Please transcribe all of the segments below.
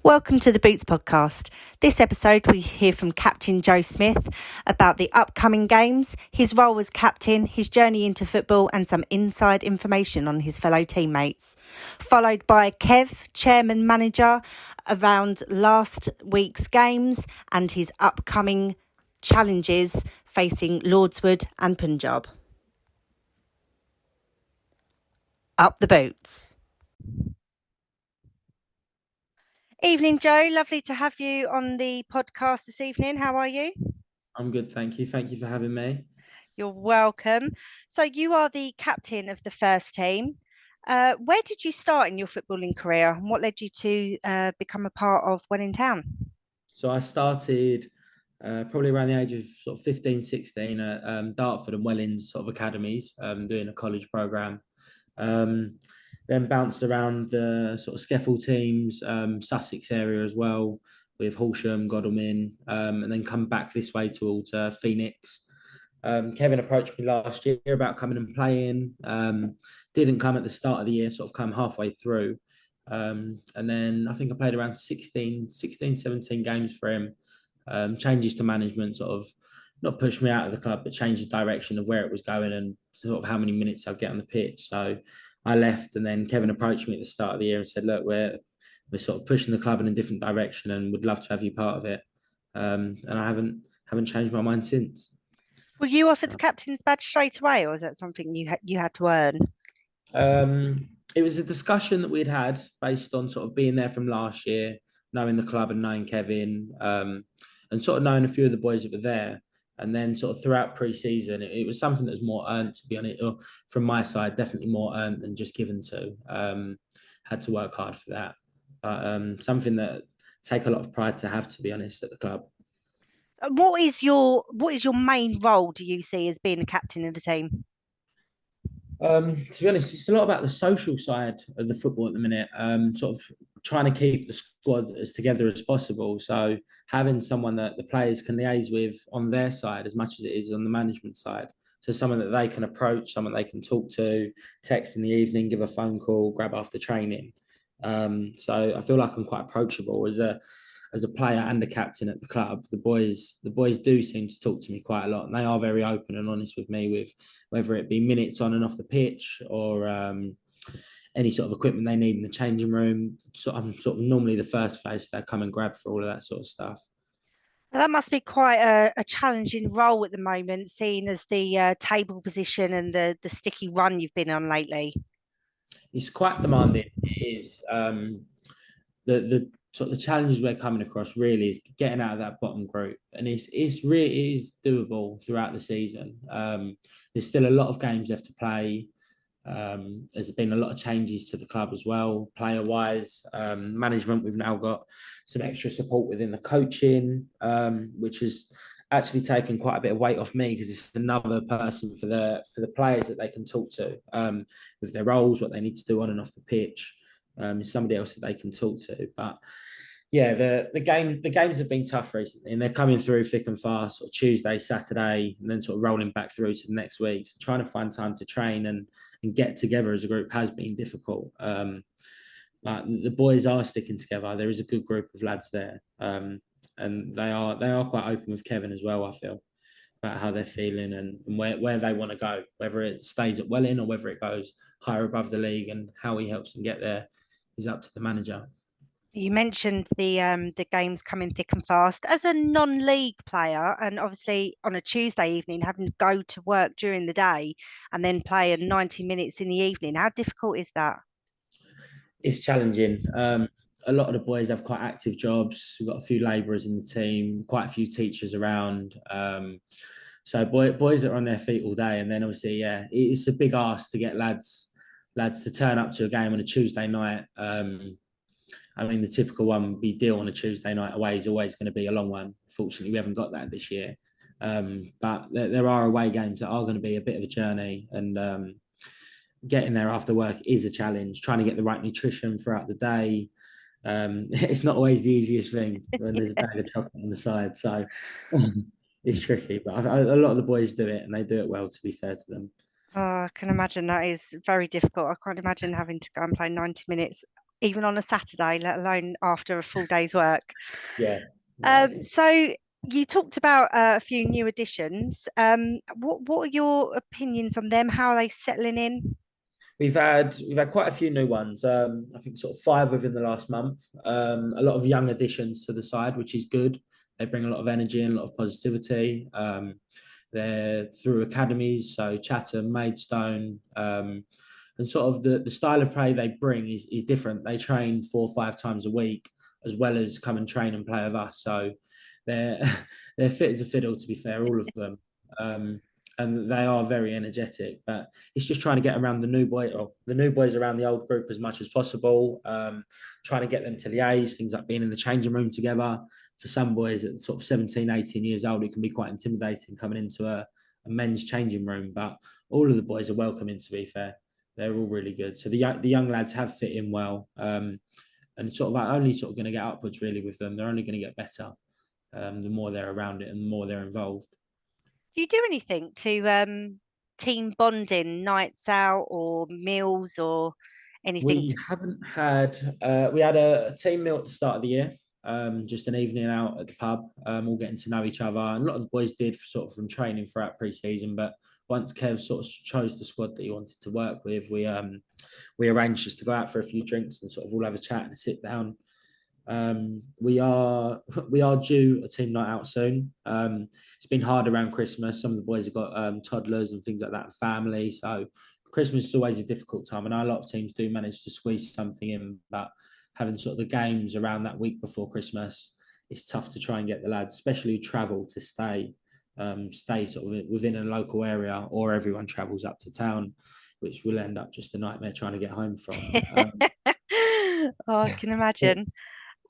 Welcome to the Boots podcast. This episode, we hear from Captain Joe Smith about the upcoming games, his role as captain, his journey into football, and some inside information on his fellow teammates. Followed by Kev, chairman manager, around last week's games and his upcoming challenges facing Lordswood and Punjab. Up the Boots. Evening, Joe. Lovely to have you on the podcast this evening. How are you? I'm good, thank you. Thank you for having me. You're welcome. So you are the captain of the first team. Where did you start in your footballing career, and what led you to become a part of When in Town? So I started probably around the age of sort of 15, 16 at Dartford and Wellings sort of academies, doing a college program. Um, then bounced around the sort of Skeffel teams, Sussex area as well, with Horsham, Godalming, and then come back this way to Phoenix. Kevin approached me last year about coming and playing. Didn't come at the start of the year, sort of come halfway through. And then I think I played around 17 games for him. Changes to management sort of not pushed me out of the club, but changed the direction of where it was going and sort of how many minutes I'd get on the pitch. So I left, and then Kevin approached me at the start of the year and said, "Look, we're sort of pushing the club in a different direction, and would love to have you part of it." And I haven't changed my mind since. Were you offered the captain's badge straight away, or was that something you had to earn? It was a discussion that we'd had based on sort of being there from last year, knowing the club and knowing Kevin, and sort of knowing a few of the boys that were there. And then sort of throughout pre-season, it was something that was more earned, to be honest, or from my side, definitely more earned than just given to. Had to work hard for that, but something that take a lot of pride to have, to be honest, at the club. What is your main role? Do you see as being the captain of the team? To be honest, it's a lot about the social side of the football at the minute. Sort of trying to keep the squad as together as possible. So having someone that the players can liaise with on their side as much as it is on the management side. So someone that they can approach, someone they can talk to, text in the evening, give a phone call, grab after training. So I feel like I'm quite approachable as a player and a captain at the club. The boys do seem to talk to me quite a lot, and they are very open and honest with me with whether it be minutes on and off the pitch or any sort of equipment they need in the changing room. So I'm sort of normally the first face they come and grab for all of that sort of stuff. That must be quite a challenging role at the moment, seeing as the table position and the sticky run you've been on lately. It's quite demanding. It is. The sort of the challenges we're coming across really is getting out of that bottom group, and it's really is doable throughout the season. There's still a lot of games left to play. There's been a lot of changes to the club as well, player wise. Management, we've now got some extra support within the coaching, which has actually taken quite a bit of weight off me because it's another person for the players that they can talk to with their roles, what they need to do on and off the pitch. Is somebody else that they can talk to. But yeah, the games have been tough recently, and they're coming through thick and fast. Sort of Tuesday, Saturday, and then sort of rolling back through to the next week. So trying to find time to train and get together as a group has been difficult. But the boys are sticking together. There is a good group of lads there, and they are quite open with Kevin as well. I feel about how they're feeling and where they want to go, whether it stays at Welling or whether it goes higher above the league, and how he helps them get there is up to the manager. You mentioned the games coming thick and fast. As a non-league player, and obviously on a Tuesday evening, having to go to work during the day and then play at 90 minutes in the evening, how difficult is that? It's challenging. A lot of the boys have quite active jobs. We've got a few labourers in the team, quite a few teachers around. So boys that are on their feet all day, and then obviously, yeah, it's a big ask to get lads to turn up to a game on a Tuesday night. I mean, the typical one would be deal on a Tuesday night away is always going to be a long one. Fortunately, we haven't got that this year. But there are away games that are going to be a bit of a journey, and getting there after work is a challenge. Trying to get the right nutrition throughout the day. It's not always the easiest thing when there's a bag of chocolate on the side. So it's tricky, but a lot of the boys do it, and they do it well, to be fair to them. Oh, I can imagine that is very difficult. I can't imagine having to go and play 90 minutes even on a Saturday, let alone after a full day's work. Yeah, no, So you talked about a few new additions. What are your opinions on them? How are they settling in? we've had quite a few new ones. I think sort of five within the last month. A lot of young additions to the side, which is good. They bring a lot of energy and a lot of positivity. They're through academies, so Chatham, Maidstone, and sort of the style of play they bring is different. They train 4 or 5 times a week, as well as come and train and play with us. So they're they're fit as a fiddle, to be fair, all of them. Um, and they are very energetic, but it's just trying to get around the new boys around the old group as much as possible. Trying to get them to liaise, things like being in the changing room together. For some boys at sort of 17, 18 years old, it can be quite intimidating coming into a men's changing room, but all of the boys are welcoming, to be fair. They're all really good. So the young lads have fit in well. And sort of only sort of going to get upwards really with them. They're only going to get better the more they're around it and the more they're involved. Do you do anything to team bonding, nights out or meals or anything We to haven't had we had a team meal at the start of the year, just an evening out at the pub, all getting to know each other. And a lot of the boys did sort of from training throughout pre-season, but once Kev sort of chose the squad that he wanted to work with, we arranged just to go out for a few drinks and sort of all have a chat and sit down. We are we are due a team night out soon. It's been hard around Christmas. Some of the boys have got toddlers and things like that, and family. So Christmas is always a difficult time. I know a lot of teams do manage to squeeze something in, but having sort of the games around that week before Christmas, it's tough to try and get the lads, especially who travel, to stay sort of within a local area, or everyone travels up to town, which will end up just a nightmare trying to get home from. Oh, I can imagine.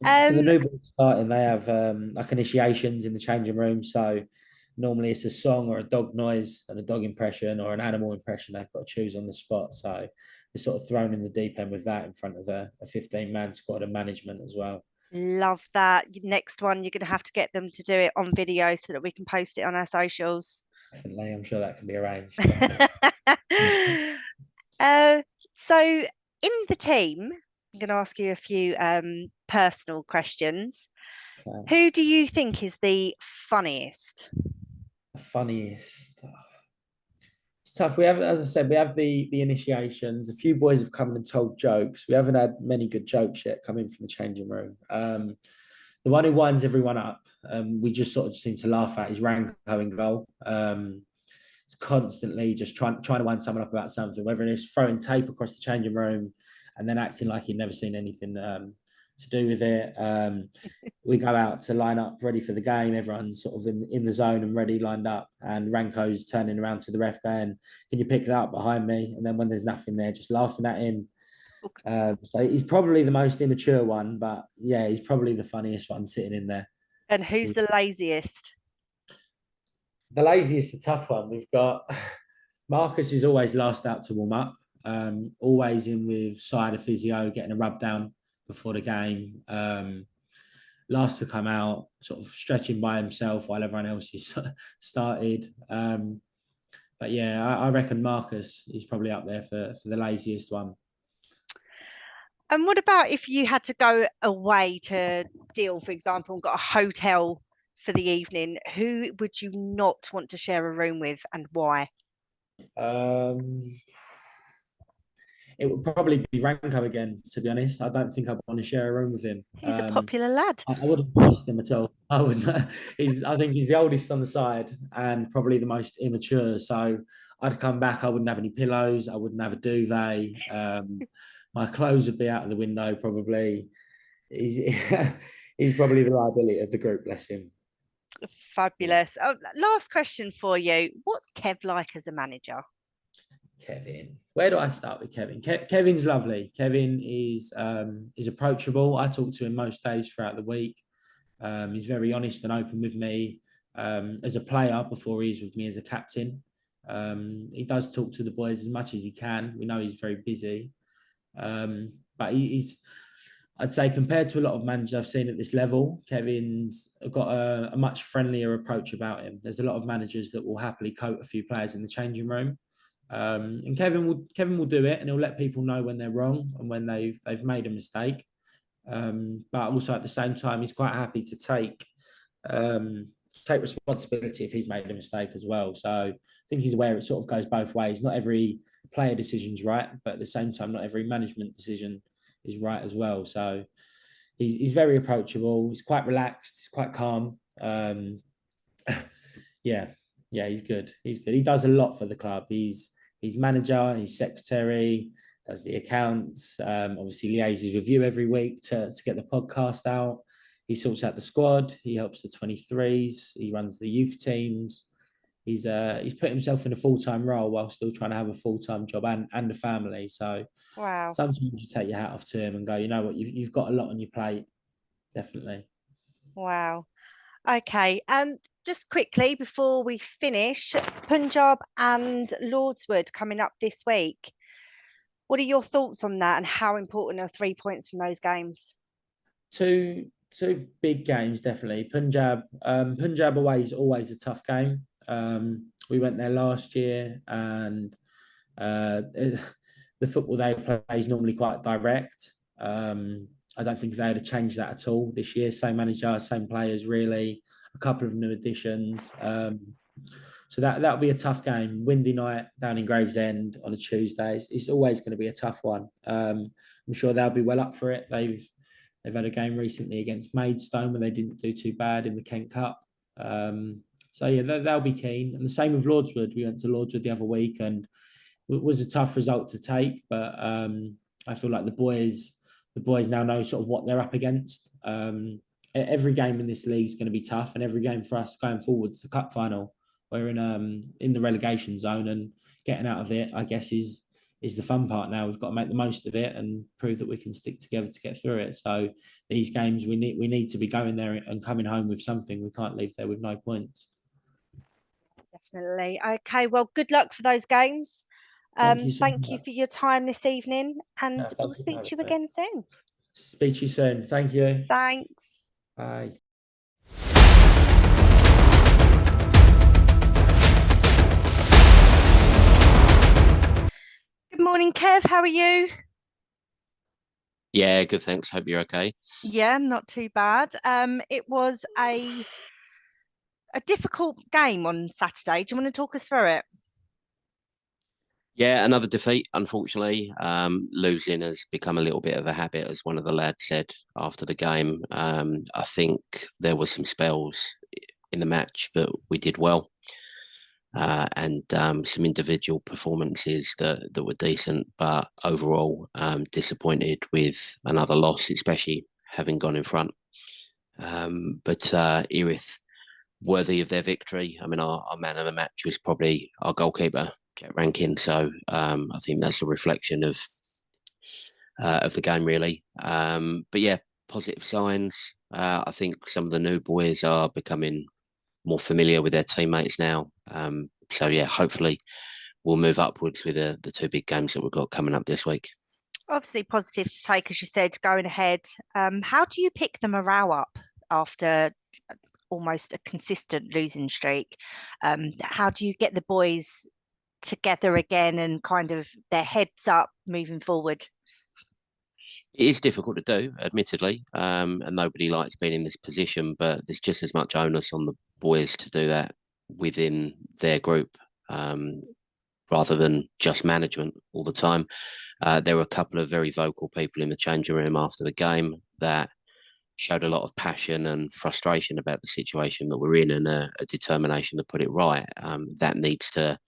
For the Um, new boys starting, they have like initiations in the changing room. So normally it's a song or a dog noise and a dog impression or an animal impression they've got to choose on the spot. So they're sort of thrown in the deep end with that in front of a 15-man squad and management as well. love that. Next one, you're going to have to get them to do it on video so that we can post it on our socials. Definitely, I'm sure that can be arranged. Definitely. Uh, so in the team, I'm going to ask you a few personal questions. Okay. Who do you think is the funniest? The funniest. It's tough. We have, as I said, we have the initiations. A few boys have come and told jokes. We haven't had many good jokes yet coming from the changing room. The one who winds everyone up, we just sort of seem to laugh at, is Ranko in goal. It's constantly just trying to wind someone up about something, whether it's throwing tape across the changing room and then acting like he'd never seen anything to do with it. We go out to line up ready for the game. Everyone's sort of in the zone and ready, lined up. And Ranko's turning around to the ref going, "Can you pick that up behind me?" And then when there's nothing there, just laughing at him. So he's probably the most immature one, but yeah, he's probably the funniest one sitting in there. And who's the laziest? The laziest, a tough one. We've got Marcus is always last out to warm up, always in with cider physio, getting a rub down before the game. Last to come out, sort of stretching by himself while everyone else is started. But yeah, I reckon Marcus is probably up there for the laziest one. And what about if you had to go away to Deal, for example, and got a hotel for the evening? Who would you not want to share a room with and why? Um, it would probably be Ranko again, to be honest. I don't think I'd want to share a room with him. He's a popular lad. I wouldn't trust him at all. I would. I think he's the oldest on the side and probably the most immature. So I'd come back. I wouldn't have any pillows. I wouldn't have a duvet. My clothes would be out of the window probably. He's he's probably the liability of the group. Bless him. Fabulous. Oh, last question for you. What's Kev like as a manager? Kevin. Where do I start with Kevin? Kevin's lovely. Kevin is approachable. I talk to him most days throughout the week. He's very honest and open with me as a player before he's with me as a captain. He does talk to the boys as much as he can. We know he's very busy, but he's. I'd say compared to a lot of managers I've seen at this level, Kevin's got a much friendlier approach about him. There's a lot of managers that will happily coat a few players in the changing room. And Kevin will do it, and he'll let people know when they're wrong and when they've made a mistake. But also at the same time, he's quite happy to take responsibility if he's made a mistake as well. So I think he's aware it sort of goes both ways. Not every player decision's right, but at the same time, not every management decision is right as well. So he's very approachable. He's quite relaxed. He's quite calm. Yeah, he's good. He's good. He does a lot for the club. He's manager. He's secretary. Does the accounts. Obviously liaises with you every week to get the podcast out. He sorts out the squad. He helps the 23s. He runs the youth teams. He's put himself in a full-time role while still trying to have a full-time job and a family. So Wow. sometimes you take your hat off to him and go, you know what, you've got a lot on your plate. Definitely. Wow. Okay. Just quickly before we finish, Punjab and Lordswood coming up this week. What are your thoughts on that, and how important are 3 points from those games? Two big games, definitely. Punjab away is always a tough game. We went there last year, and the football they play is normally quite direct. I don't think they had to change that at all this year. Same manager, same players, really. A couple of new additions. So that'll be a tough game. Windy night down in Gravesend on a Tuesday. It's always going to be a tough one. I'm sure they'll be well up for it. They've had a game recently against Maidstone where they didn't do too bad in the Kent Cup. So yeah, they'll be keen. And the same with Lordswood. We went to Lordswood the other week, and it was a tough result to take. But I feel like the boys now know sort of what they're up against. Every game in this league is going to be tough, and every game for us going forwards, the cup final, we're in the relegation zone, and getting out of it, I guess, is the fun part now. We've got to make the most of it and prove that we can stick together to get through it. So these games, we need to be going there and coming home with something. We can't leave there with no points. Definitely. Okay. Well, good luck for those games. Thank you so Thank you much. for your time this evening, and Thank we'll you speak for to you having me. again soon. Speak to you soon. Thank you. Thanks. Bye. Good morning, Kev. How are you? Yeah, good, thanks. Hope you're okay. Yeah, not too bad. It was a difficult game on Saturday. Do you want to talk us through it? Yeah, another defeat, unfortunately. Losing has become a little bit of a habit, as one of the lads said after the game. I think there were some spells in the match that we did well, and some individual performances that were decent, but overall disappointed with another loss, especially having gone in front. But Erith, worthy of their victory. I mean, our man of the match was probably our goalkeeper, Jack Rankin. So I think that's a reflection of the game, really. But yeah, positive signs. I think some of the new boys are becoming more familiar with their teammates now. So yeah, hopefully we'll move upwards with the two big games that we've got coming up this week. Obviously, positive to take, as you said, going ahead. How do you pick the morale up after almost a consistent losing streak? How do you get the boys together again and kind of their heads up moving forward? It is difficult to do, admittedly, and nobody likes being in this position, but there's just as much onus on the boys to do that within their group, rather than just management all the time. There were a couple of very vocal people in the changing room after the game that showed a lot of passion and frustration about the situation that we're in, and a determination to put it right. That needs to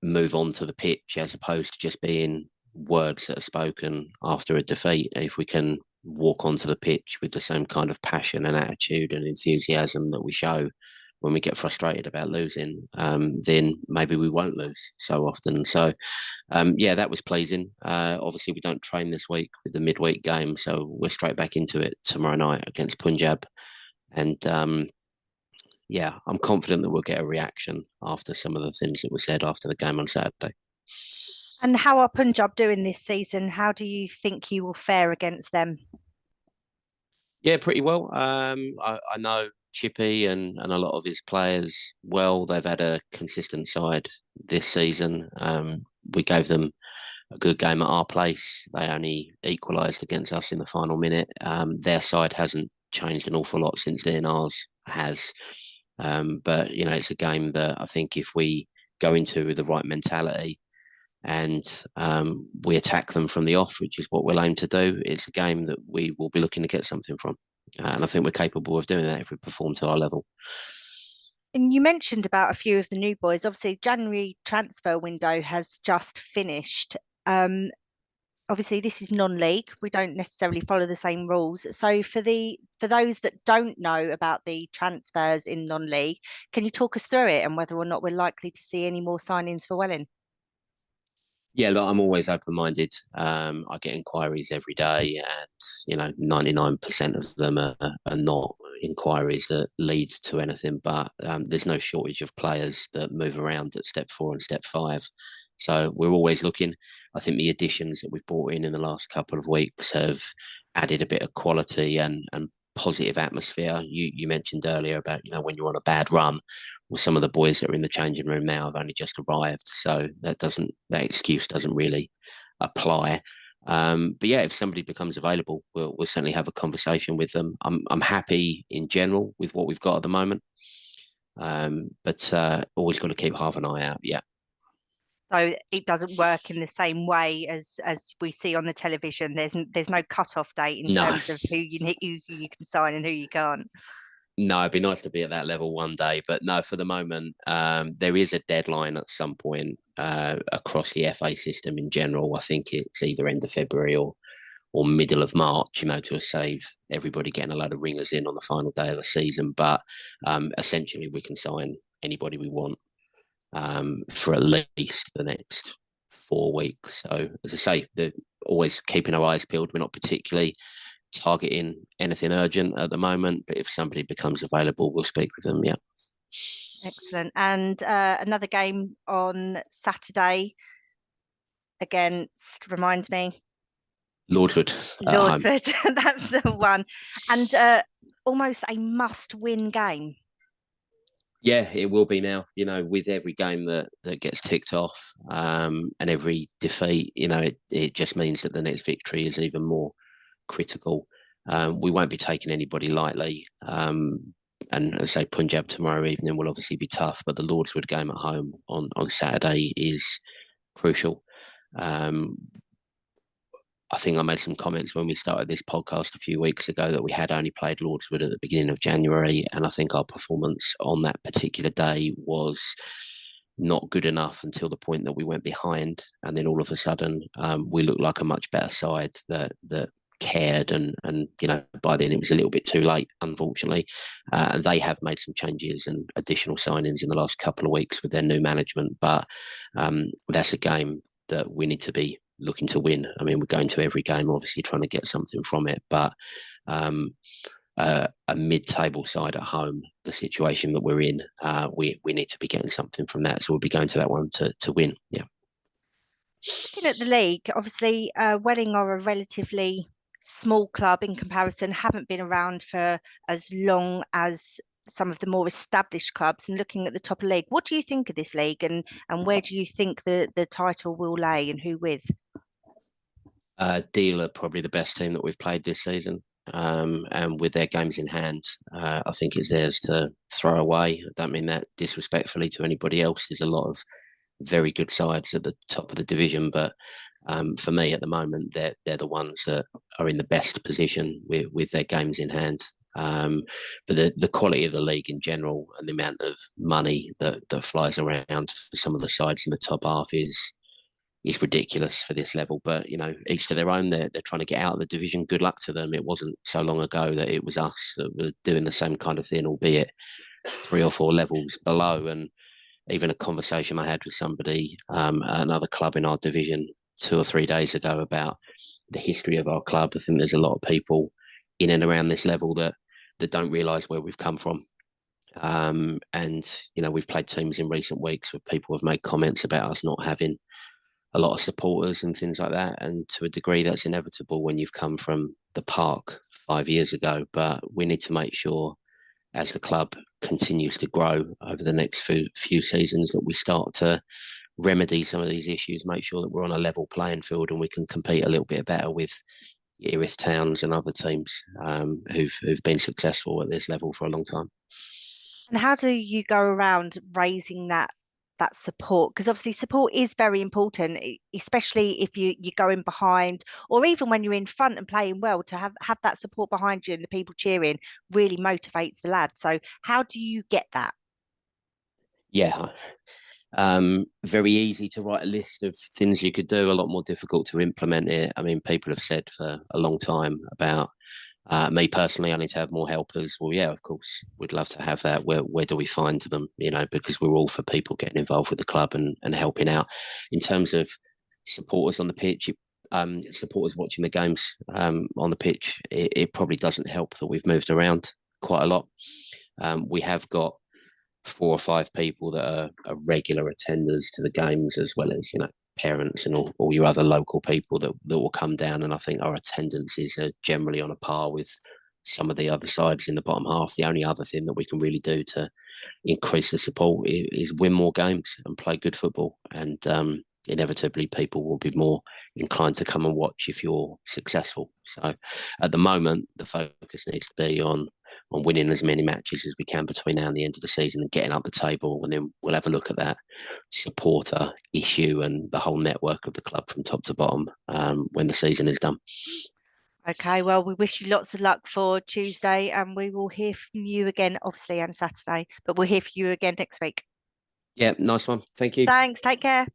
move on to the pitch, as opposed to just being words that are spoken after a defeat. If we can walk onto the pitch with the same kind of passion and attitude and enthusiasm that we show when we get frustrated about losing, then maybe we won't lose so often. So yeah, that was pleasing. Obviously we don't train this week with the midweek game, so we're straight back into it tomorrow night against Punjab. And yeah, I'm confident that we'll get a reaction after some of the things that were said after the game on Saturday. And how are Punjab doing this season? How do you think you will fare against them? Yeah, pretty well. I know Chippy and a lot of his players well. They've had a consistent side this season. We gave them a good game at our place. They only equalised against us in the final minute. Their side hasn't changed an awful lot since then. Ours has. But, it's a game that I think if we go into with the right mentality and we attack them from the off, which is what we'll aim to do, it's a game that we will be looking to get something from. And I think we're capable of doing that if we perform to our level. And you mentioned about a few of the new boys. Obviously, January transfer window has just finished. Obviously, this is non-league. We don't necessarily follow the same rules. So for those that don't know about the transfers in non-league, can you talk us through it and whether or not we're likely to see any more signings for Welling? Yeah, look, I'm always open-minded. I get inquiries every day, and 99% of them are not inquiries that lead to anything. But there's no shortage of players that move around at step 4 and step 5. So we're always looking. I think the additions that we've brought in the last couple of weeks have added a bit of quality and positive atmosphere. You mentioned earlier about when you're on a bad run. Well, some of the boys that are in the changing room now have only just arrived, so that excuse doesn't really apply. But yeah, if somebody becomes available, we'll certainly have a conversation with them. I'm happy in general with what we've got at the moment, but always got to keep half an eye out. Yeah. So it doesn't work in the same way as we see on the television. There's no cut-off date in terms of who you can sign and who you can't. No, it'd be nice to be at that level one day, but no, for the moment, there is a deadline at some point across the FA system in general. I think it's either end of February or middle of March, to save everybody getting a load of ringers in on the final day of the season. But essentially, we can sign anybody we want for at least the next 4 weeks. So, as I say, they're always keeping our eyes peeled. We're not particularly targeting anything urgent at the moment, but if somebody becomes available, we'll speak with them. Yeah. Excellent. And another game on Saturday against, remind me. Lordswood. That's the one. And almost a must-win game. Yeah, it will be now. With every game that gets ticked off, and every defeat, it just means that the next victory is even more critical. We won't be taking anybody lightly. And as I say, Punjab tomorrow evening will obviously be tough, but the Lordswood game at home on Saturday is crucial. I think I made some comments when we started this podcast a few weeks ago that we had only played Lordswood at the beginning of January, and I think our performance on that particular day was not good enough until the point that we went behind, and then all of a sudden we looked like a much better side that cared, and by then it was a little bit too late, unfortunately. And they have made some changes and additional signings in the last couple of weeks with their new management, but that's a game that we need to be looking to win. I mean, we're going to every game obviously trying to get something from it, but a mid-table side at home, the situation that we're in, we need to be getting something from that, so we'll be going to that one to win. Yeah. Looking at the league, obviously Welling are a relatively small club in comparison, haven't been around for as long as some of the more established clubs. And looking at the top of the league, what do you think of this league, and where do you think the title will lay, and who with? Deal are probably the best team that we've played this season, and with their games in hand, I think it's theirs to throw away. I don't mean that disrespectfully to anybody else. There's a lot of very good sides at the top of the division, but for me at the moment, they're the ones that are in the best position with their games in hand. But the quality of the league in general and the amount of money that flies around for some of the sides in the top half is ridiculous for this level. But each to their own. They're trying to get out of the division. Good luck to them. It wasn't so long ago that it was us that were doing the same kind of thing, albeit 3 or 4 levels below. And even a conversation I had with somebody at another club in our division 2 or 3 days ago about the history of our club. I think there's a lot of people in and around this level that don't realise where we've come from. And we've played teams in recent weeks where people have made comments about us not having a lot of supporters and things like that. And to a degree, that's inevitable when you've come from the park 5 years ago. But we need to make sure as the club continues to grow over the next few seasons, that we start to remedy some of these issues, make sure that we're on a level playing field and we can compete a little bit better with Erith Towns and other teams who've been successful at this level for a long time. And how do you go around raising that support? Because obviously support is very important, especially if you're going behind, or even when you're in front and playing well, to have that support behind you and the people cheering really motivates the lads. So how do you get that? Yeah. Very easy to write a list of things you could do, a lot more difficult to implement it. I mean, people have said for a long time about me personally, I need to have more helpers. Well, yeah, of course, we'd love to have that. Where do we find them? Because we're all for people getting involved with the club and helping out. In terms of supporters on the pitch, supporters watching the games on the pitch, it probably doesn't help that we've moved around quite a lot. We have got 4 or 5 people that are regular attenders to the games, as well as parents and all your other local people that will come down. And I think our attendances are generally on a par with some of the other sides in the bottom half. The only other thing that we can really do to increase the support is win more games and play good football. And inevitably, people will be more inclined to come and watch if you're successful. So at the moment, the focus needs to be on winning as many matches as we can between now and the end of the season and getting up the table. And then we'll have a look at that supporter issue and the whole network of the club from top to bottom when the season is done. Okay, well, we wish you lots of luck for Tuesday, and we will hear from you again, obviously, on Saturday, but we'll hear from you again next week. Yeah, nice one. Thank you. Thanks. Take care.